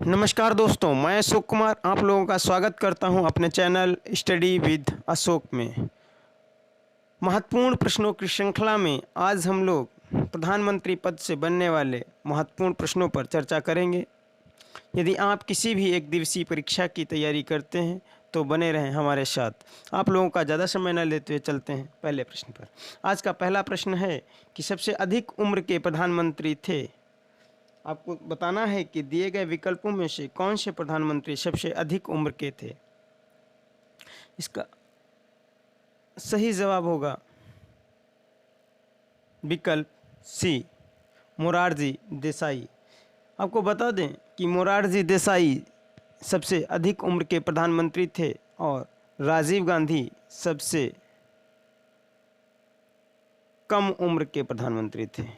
नमस्कार दोस्तों, मैं अशोक कुमार आप लोगों का स्वागत करता हूं अपने चैनल स्टडी विद अशोक में। महत्वपूर्ण प्रश्नों की श्रृंखला में आज हम लोग प्रधानमंत्री पद से बनने वाले महत्वपूर्ण प्रश्नों पर चर्चा करेंगे। यदि आप किसी भी एक दिवसीय परीक्षा की तैयारी करते हैं तो बने रहें हमारे साथ। आप लोगों का ज़्यादा समय न लेते हुए चलते हैं पहले प्रश्न पर। आज का पहला प्रश्न है कि सबसे अधिक उम्र के प्रधानमंत्री थे। आपको बताना है कि दिए गए विकल्पों में से कौन से प्रधानमंत्री सबसे अधिक उम्र के थे। इसका सही जवाब होगा विकल्प सी, मोरारजी देसाई। आपको बता दें कि मोरारजी देसाई सबसे अधिक उम्र के प्रधानमंत्री थे और राजीव गांधी सबसे कम उम्र के प्रधानमंत्री थे।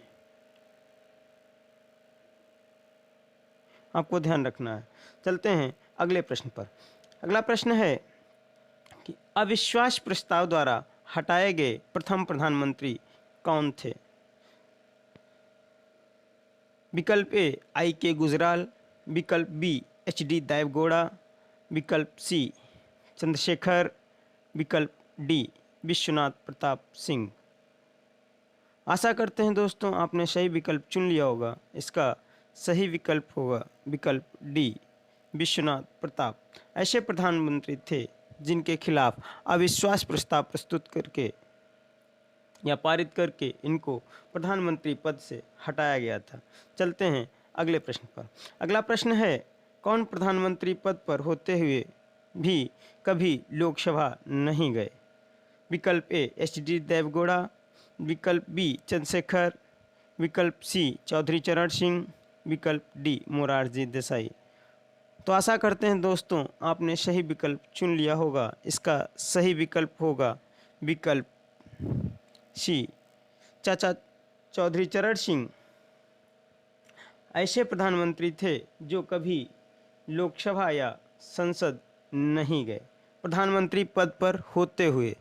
आपको ध्यान रखना है। चलते हैं अगले प्रश्न पर। अगला प्रश्न है कि अविश्वास प्रस्ताव द्वारा हटाए गए प्रथम प्रधानमंत्री कौन थे। विकल्प ए आई के गुजराल, विकल्प बी एच डी देवेगौड़ा, विकल्प सी चंद्रशेखर, विकल्प डी विश्वनाथ प्रताप सिंह। आशा करते हैं दोस्तों आपने सही विकल्प चुन लिया होगा। इसका सही विकल्प होगा विकल्प डी विश्वनाथ प्रताप। ऐसे प्रधानमंत्री थे जिनके खिलाफ अविश्वास प्रस्ताव प्रस्तुत करके या पारित करके इनको प्रधानमंत्री पद से हटाया गया था। चलते हैं अगले प्रश्न पर। अगला प्रश्न है कौन प्रधानमंत्री पद पर होते हुए भी कभी लोकसभा नहीं गए। विकल्प ए एच डी देवेगौड़ा, विकल्प बी चंद्रशेखर, विकल्प सी चौधरी चरण सिंह, विकल्प डी मोरारजी देसाई। तो आशा करते हैं दोस्तों आपने सही विकल्प चुन लिया होगा। इसका सही विकल्प होगा विकल्प सी चाचा चौधरी चरण सिंह। ऐसे प्रधानमंत्री थे जो कभी लोकसभा या संसद नहीं गए प्रधानमंत्री पद पर होते हुए।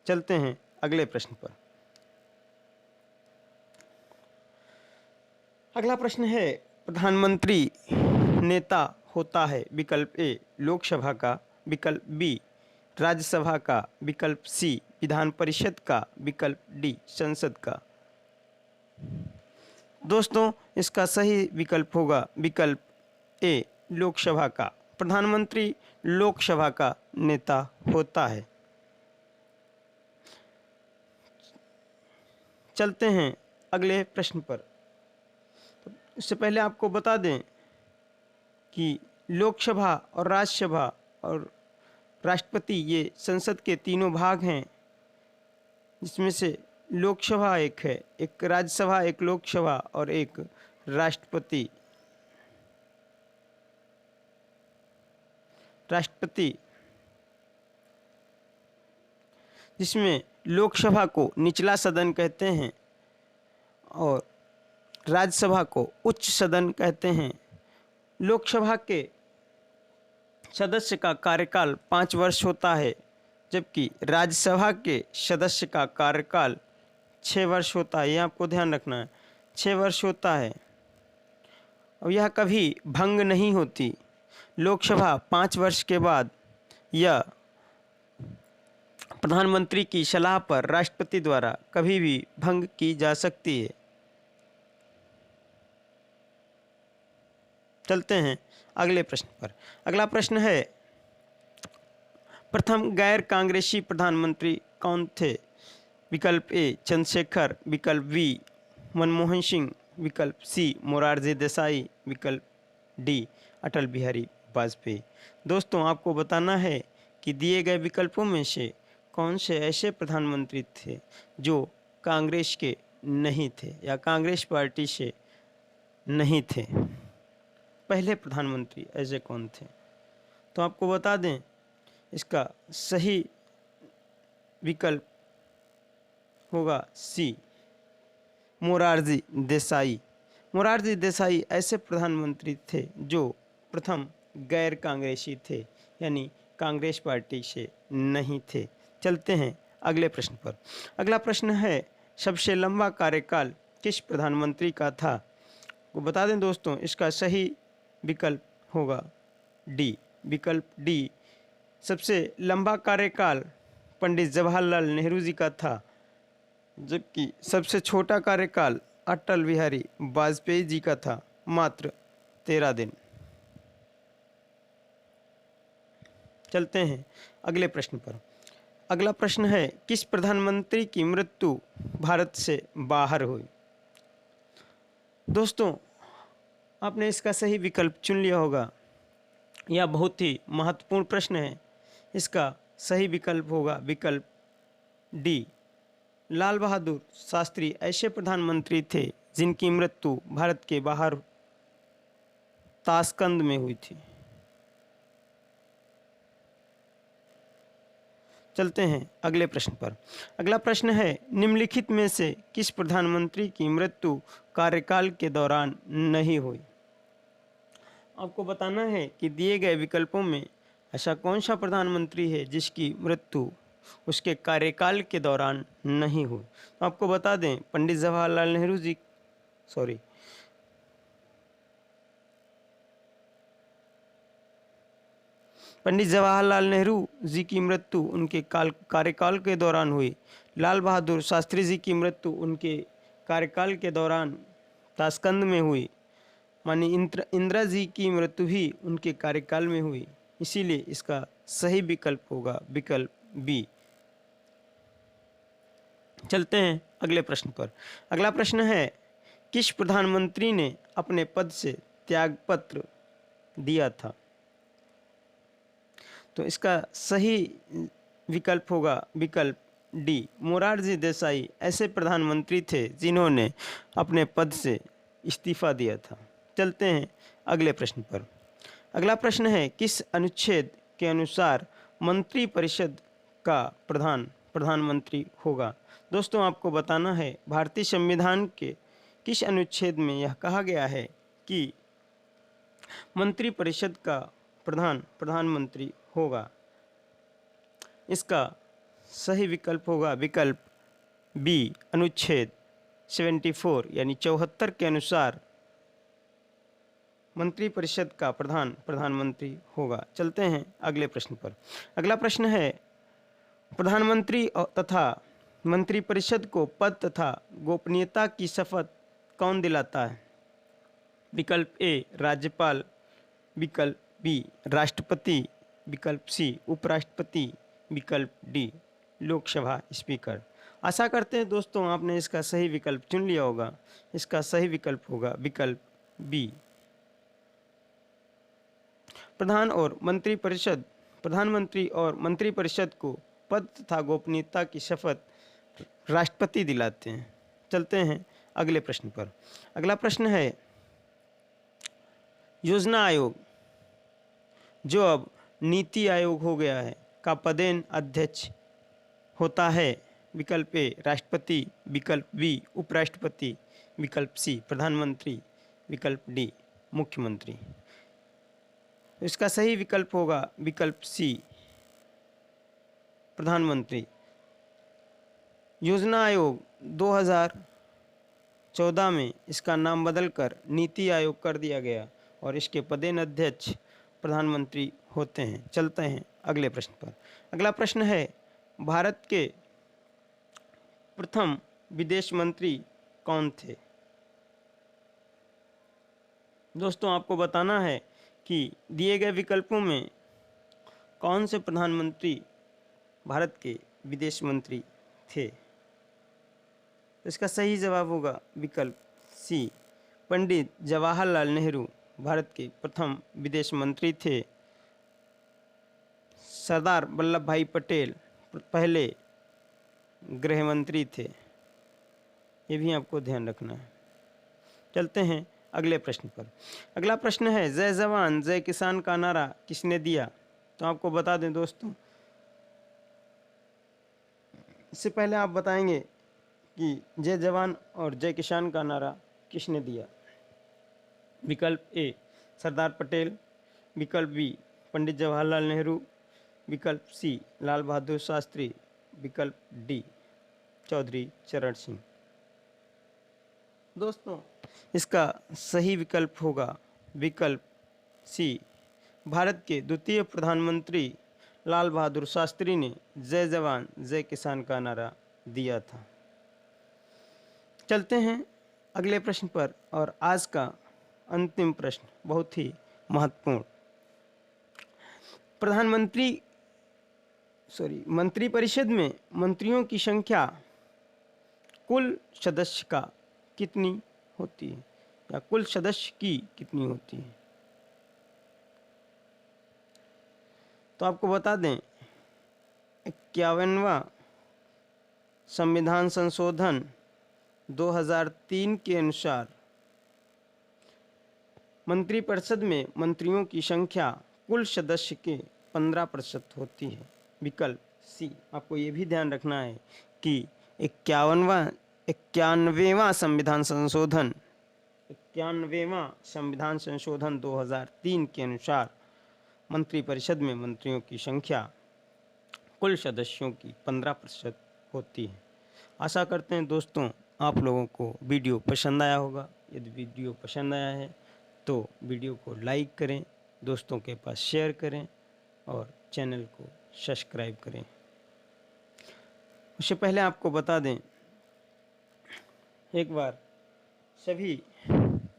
चलते हैं अगले प्रश्न पर। अगला प्रश्न है प्रधानमंत्री नेता होता है विकल्प ए लोकसभा का, विकल्प बी राज्यसभा का, विकल्प सी विधान परिषद का, विकल्प डी संसद का। दोस्तों इसका सही विकल्प होगा विकल्प ए लोकसभा का। प्रधानमंत्री लोकसभा का नेता होता है। चलते हैं अगले प्रश्न पर। इससे पहले आपको बता दें कि लोकसभा और राज्यसभा और राष्ट्रपति ये संसद के तीनों भाग हैं, जिसमें से लोकसभा एक है, एक राज्यसभा, एक लोकसभा और एक राष्ट्रपति। जिसमें लोकसभा को निचला सदन कहते हैं और राज्यसभा को उच्च सदन कहते हैं। लोकसभा के सदस्य का कार्यकाल 5 वर्ष होता है, जबकि राज्यसभा के सदस्य का कार्यकाल 6 वर्ष होता है। यह आपको ध्यान रखना है, 6 वर्ष होता है और यह कभी भंग नहीं होती। लोकसभा 5 वर्ष के बाद यह प्रधानमंत्री की सलाह पर राष्ट्रपति द्वारा कभी भी भंग की जा सकती है। चलते हैं अगले प्रश्न पर। अगला प्रश्न है प्रथम गैर कांग्रेसी प्रधानमंत्री कौन थे। विकल्प ए चंद्रशेखर, विकल्प बी मनमोहन सिंह, विकल्प सी मोरारजी देसाई, विकल्प डी अटल बिहारी वाजपेयी। दोस्तों आपको बताना है कि दिए गए विकल्पों में से कौन से ऐसे प्रधानमंत्री थे जो कांग्रेस के नहीं थे या कांग्रेस पार्टी से नहीं थे। पहले प्रधानमंत्री ऐसे कौन थे। तो आपको बता दें इसका सही विकल्प होगा सी मोरारजी देसाई। मोरारजी देसाई ऐसे प्रधानमंत्री थे जो प्रथम गैर कांग्रेसी थे, यानी कांग्रेस पार्टी से नहीं थे। चलते हैं अगले प्रश्न पर। अगला प्रश्न है सबसे लंबा कार्यकाल किस प्रधानमंत्री का था। को बता दें दोस्तों, इसका सही विकल्प होगा डी, विकल्प डी। सबसे लंबा कार्यकाल पंडित जवाहरलाल नेहरू जी का था, जबकि सबसे छोटा कार्यकाल अटल बिहारी वाजपेयी जी का था, मात्र 13 दिन। चलते हैं अगले प्रश्न पर। अगला प्रश्न है, किस प्रधानमंत्री की मृत्यु भारत से बाहर हुई? दोस्तों, आपने इसका सही विकल्प चुन लिया होगा। यह बहुत ही महत्वपूर्ण प्रश्न है। इसका सही विकल्प होगा विकल्प डी। लाल बहादुर शास्त्री ऐसे प्रधानमंत्री थे जिनकी मृत्यु भारत के बाहर ताशकंद में हुई थी। चलते हैं अगले प्रश्न पर। अगला प्रश्न है, निम्नलिखित में से किस प्रधानमंत्री की मृत्यु कार्यकाल के दौरान नहीं हुई? आपको बताना है कि दिए गए विकल्पों में ऐसा कौन सा प्रधानमंत्री है जिसकी मृत्यु उसके कार्यकाल के दौरान नहीं हुई। तो आपको बता दें, पंडित जवाहरलाल नेहरू जी, सॉरी, पंडित जवाहरलाल नेहरू जी की मृत्यु उनके कार्यकाल के दौरान हुई। लाल बहादुर शास्त्री जी की मृत्यु उनके कार्यकाल के दौरान ताशकंद में हुई। मानी इंदिरा जी की मृत्यु भी उनके कार्यकाल में हुई। इसीलिए इसका सही विकल्प होगा विकल्प बी। चलते हैं अगले प्रश्न पर। अगला प्रश्न है, किस प्रधानमंत्री ने अपने पद से त्यागपत्र दिया था? तो इसका सही विकल्प होगा विकल्प डी। मोरारजी देसाई ऐसे प्रधानमंत्री थे जिन्होंने अपने पद से इस्तीफा दिया था। चलते हैं अगले प्रश्न पर। अगला प्रश्न है, किस अनुच्छेद के अनुसार मंत्रिपरिषद का प्रधानमंत्री होगा? दोस्तों, आपको बताना है भारतीय संविधान के किस अनुच्छेद में यह कहा गया है कि मंत्रिपरिषद का प्रधानमंत्री होगा। इसका सही विकल्प होगा विकल्प बी। अनुच्छेद 74 यानी 74 के अनुसार मंत्रिपरिषद का प्रधानमंत्री होगा। चलते हैं अगले प्रश्न पर। अगला प्रश्न है, प्रधानमंत्री तथा मंत्रिपरिषद को पद तथा गोपनीयता की शपथ कौन दिलाता है? विकल्प ए राज्यपाल, विकल्प बी राष्ट्रपति, विकल्प सी उपराष्ट्रपति, विकल्प डी लोकसभा स्पीकर। आशा करते हैं दोस्तों आपने इसका सही विकल्प चुन लिया होगा। इसका सही विकल्प होगा विकल्प बी। प्रधानमंत्री और मंत्रिपरिषद को पद तथा गोपनीयता की शपथ राष्ट्रपति दिलाते हैं। चलते हैं अगले प्रश्न पर। अगला प्रश्न है, योजना आयोग, जो अब नीति आयोग हो गया है, का पदेन अध्यक्ष होता है? विकल्प ए राष्ट्रपति, विकल्प बी उपराष्ट्रपति, विकल्प सी प्रधानमंत्री, विकल्प डी मुख्यमंत्री। इसका सही विकल्प होगा विकल्प सी प्रधानमंत्री। योजना आयोग 2014 में इसका नाम बदलकर नीति आयोग कर दिया गया और इसके पदेन अध्यक्ष प्रधानमंत्री होते हैं। चलते हैं अगले प्रश्न पर। अगला प्रश्न है, भारत के प्रथम विदेश मंत्री कौन थे? दोस्तों, आपको बताना है कि दिए गए विकल्पों में कौन से प्रधानमंत्री भारत के विदेश मंत्री थे। तो इसका सही जवाब होगा विकल्प सी। पंडित जवाहरलाल नेहरू भारत के प्रथम विदेश मंत्री थे। सरदार वल्लभ भाई पटेल पहले गृह मंत्री थे। ये भी आपको ध्यान रखना है। चलते हैं अगले प्रश्न पर। अगला प्रश्न है, जय जवान जय किसान का नारा किसने दिया? तो आपको बता दें दोस्तों, इससे पहले आप बताएंगे कि जय जवान और जय किसान का नारा किसने दिया। विकल्प ए सरदार पटेल, विकल्प बी पंडित जवाहरलाल नेहरू, विकल्प सी लाल बहादुर शास्त्री, विकल्प डी चौधरी चरण सिंह। दोस्तों, इसका सही विकल्प होगा विकल्प सी। भारत के द्वितीय प्रधानमंत्री लाल बहादुर शास्त्री ने जय जवान जय किसान का नारा दिया था। चलते हैं अगले प्रश्न पर, और आज का अंतिम प्रश्न बहुत ही महत्वपूर्ण। मंत्रिपरिषद में मंत्रियों की संख्या कुल सदस्य का कितनी होती है, या कुल सदस्य की कितनी होती है? तो आपको बता दें, 51वां संविधान संशोधन 2003 के अनुसार मंत्रिपरिषद में मंत्रियों की संख्या कुल सदस्य के 15% होती है। विकल्प सी। आपको ये भी ध्यान रखना है कि 91वां संविधान संशोधन 2003 के अनुसार मंत्रिपरिषद में मंत्रियों की संख्या कुल सदस्यों की 15% होती है। आशा करते हैं दोस्तों आप लोगों को वीडियो पसंद आया होगा। यदि वीडियो पसंद आया है तो वीडियो को लाइक करें, दोस्तों के पास शेयर करें और चैनल को सब्सक्राइब करें। उससे पहले आपको बता दें, एक बार सभी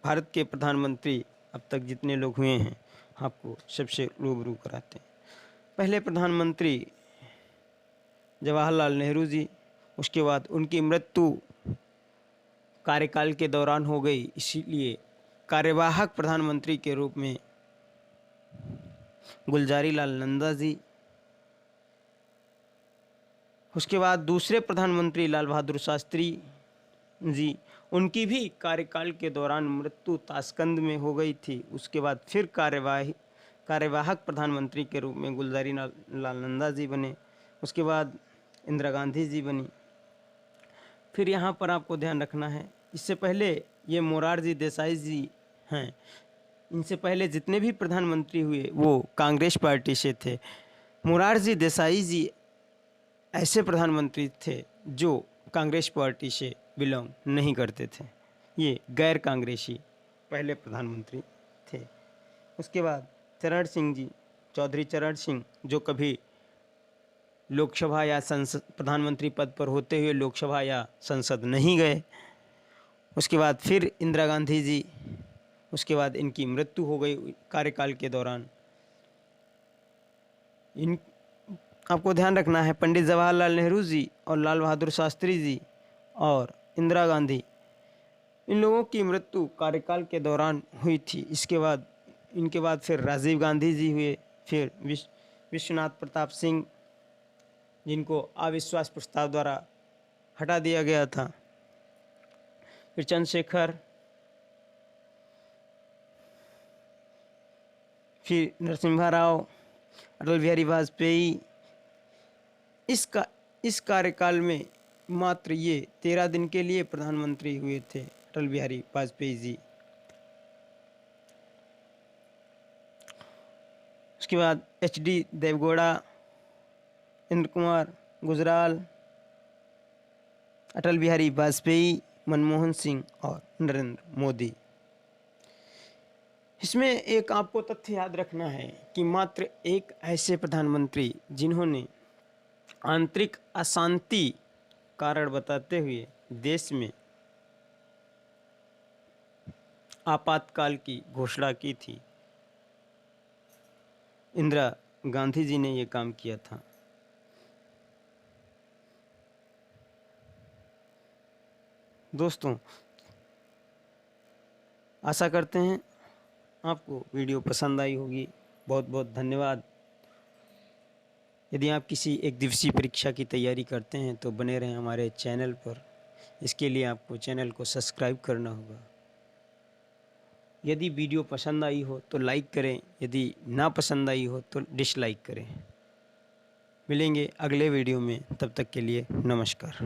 भारत के प्रधानमंत्री अब तक जितने लोग हुए हैं आपको सबसे रूबरू कराते हैं। पहले प्रधानमंत्री जवाहरलाल नेहरू जी, उसके बाद उनकी मृत्यु कार्यकाल के दौरान हो गई, इसीलिए कार्यवाहक प्रधानमंत्री के रूप में गुलजारी लाल नंदा जी। उसके बाद दूसरे प्रधानमंत्री लाल बहादुर शास्त्री जी, उनकी भी कार्यकाल के दौरान मृत्यु ताशकंद में हो गई थी। उसके बाद फिर कार्यवाहक प्रधानमंत्री के रूप में गुलजारी लाल नंदा जी बने। उसके बाद इंदिरा गांधी जी बनी। फिर यहाँ पर आपको ध्यान रखना है, इससे पहले ये मोरारजी देसाई जी हैं। इनसे पहले जितने भी प्रधानमंत्री हुए वो कांग्रेस पार्टी से थे। मोरारजी देसाई जी ऐसे प्रधानमंत्री थे जो कांग्रेस पार्टी से बिलोंग नहीं करते थे, ये गैर कांग्रेसी पहले प्रधानमंत्री थे। उसके बाद चरण सिंह जी, चौधरी चरण सिंह, जो कभी लोकसभा या संसद प्रधानमंत्री पद पर होते हुए लोकसभा या संसद नहीं गए। उसके बाद फिर इंदिरा गांधी जी, उसके बाद इनकी मृत्यु हो गई कार्यकाल के दौरान। इन आपको ध्यान रखना है, पंडित जवाहरलाल नेहरू जी और लाल बहादुर शास्त्री जी और इंदिरा गांधी, इन लोगों की मृत्यु कार्यकाल के दौरान हुई थी। इनके बाद फिर राजीव गांधी जी हुए, फिर विश्वनाथ प्रताप सिंह, जिनको अविश्वास प्रस्ताव द्वारा हटा दिया गया था, फिर चंद्रशेखर, फिर नरसिम्हा राव, अटल बिहारी वाजपेयी। इस कार्यकाल में मात्र ये 13 दिन के लिए प्रधानमंत्री हुए थे अटल बिहारी वाजपेयी जी। उसके बाद HD देवगौड़ा, इंद्र कुमार गुजराल, अटल बिहारी वाजपेयी, मनमोहन सिंह और नरेंद्र मोदी। इसमें एक आपको तथ्य याद रखना है कि मात्र एक ऐसे प्रधानमंत्री जिन्होंने आंतरिक अशांति कारण बताते हुए देश में आपातकाल की घोषणा की थी, इंदिरा गांधी जी ने ये काम किया था। दोस्तों, आशा करते हैं आपको वीडियो पसंद आई होगी। बहुत बहुत धन्यवाद। यदि आप किसी एक दिवसीय परीक्षा की तैयारी करते हैं तो बने रहें हमारे चैनल पर। इसके लिए आपको चैनल को सब्सक्राइब करना होगा। यदि वीडियो पसंद आई हो तो लाइक करें, यदि ना पसंद आई हो तो डिसलाइक करें। मिलेंगे अगले वीडियो में, तब तक के लिए नमस्कार।